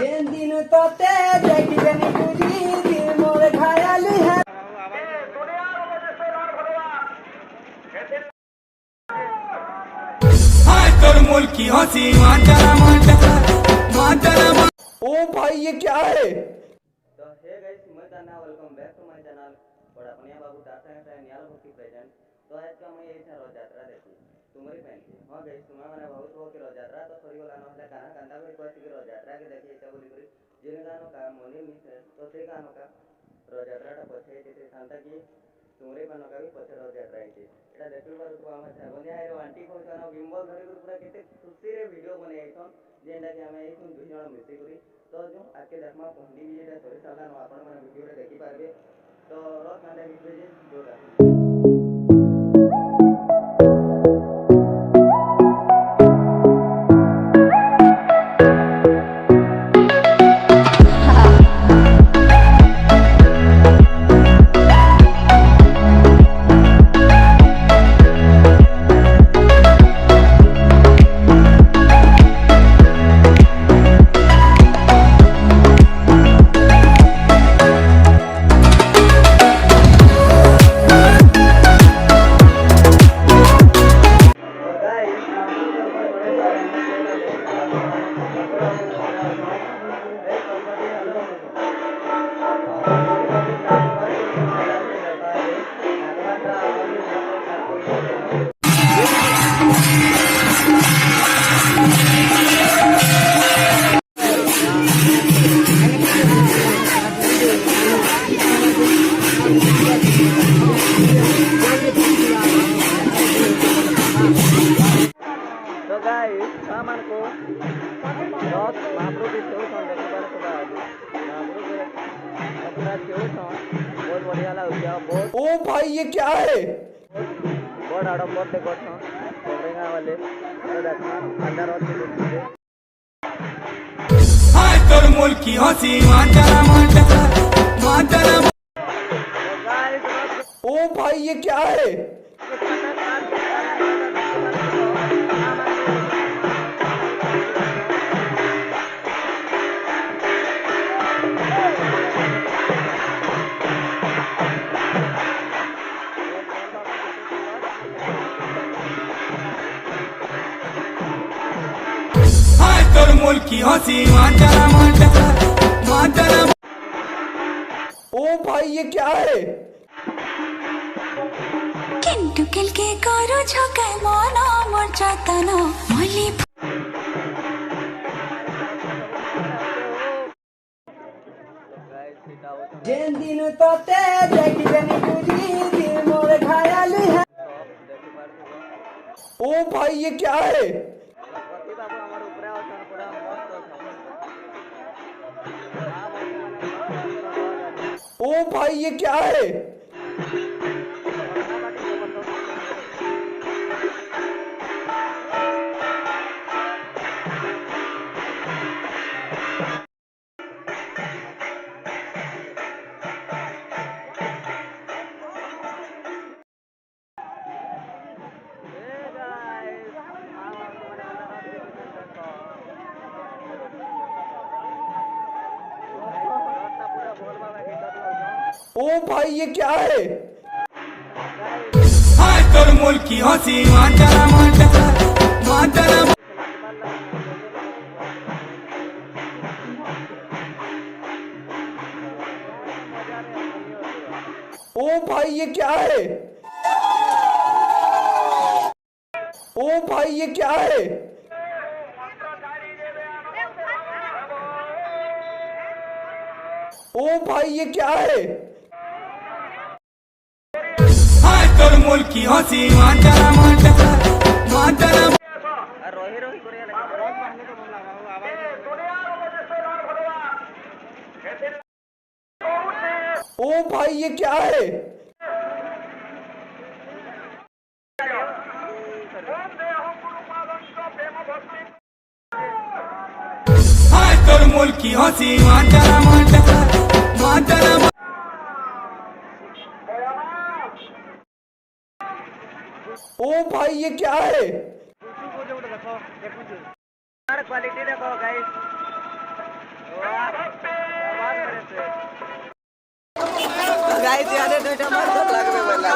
जेन दिन तोते देखियन तुझी दिल मोर घायल है। की हंसी मातरा मातरा मातरा। ओ भाई ये क्या है? तो हे गाइस मजाना welcome back to my channel बड़ापनिया बाबू टाटा है नियाल भक्ति प्रेजेंट। तो आज का मैं यही रथ यात्रा देखी तुम्हारी फैंसी हां गाइस तुम्हारा माने बहुत हो के रथ यात्रा तो सरी वाला नहले गाना कंदा करी कहती के रथ यात्रा के देखी इच्छा बोली करी जेने गानो का मोनी मिस है तो से गानो का रथ यात्रा टा पछे ते शांता की तुम्हारे गानो का भी पछे रथ यात्रा है एटा देखि बार तो हम छबनिया है आंटी को गानो गिम्बल धरी कर पूरा केते खुशी रे वीडियो बने आइछन जेंडा के हमें एक दुई जण मिसी करी तो जो आके देखमा पहुंची भी जेटा सरी साला न आपण माने वीडियो रे देखि पारबे तो रथ कांडा की जे जोड़ा तो गाइस सामान को रथ महाप्रभु के सेव सन देखबार को आज महाप्रभु के अपना सेव सन बहुत बढ़िया लागुया बहुत। ओ भाई ये क्या है? बहुत आडंबर देखो सन कोरेगा वाले तो देखना अंदर रथ के देखिए हाय तोर मुल की हंसी मातरा मातरा मातरा। ओ भाई ये क्या है? हाय तोर मुल की हंसी मातरा मातरा मातरा। ओ भाई ये क्या है? কিন্তু কেলকে করো ঝকায় মন মোর যতন মলি जेन दिन तोते देखियन तुझी दिल मोर घायल है। ओ भाई ये क्या है? गणपति बाबू हमारे ऊपर आवसन पूरा मस्त ओ भाई ये क्या है? ओ भाई ये क्या है? हाय तोर मुल की हंसी मातरा मातरा मातरा। ओ भाई ये क्या है? ओ भाई ये क्या है? ओ भाई ये क्या है? हाय तोर मुल की हंसी मातरा मातरा मातरा। रोही रोही करे लगे रथ बनने को बोला आवाज ओ भाई ये क्या है? हाय तोर मुल की हंसी मातरा मातरा मातरा। ओ भाई ये क्या है? क्वालिटी देखो गाइस ओ গাইস ইয়ারে দুইটা মাছ লাগবে বলে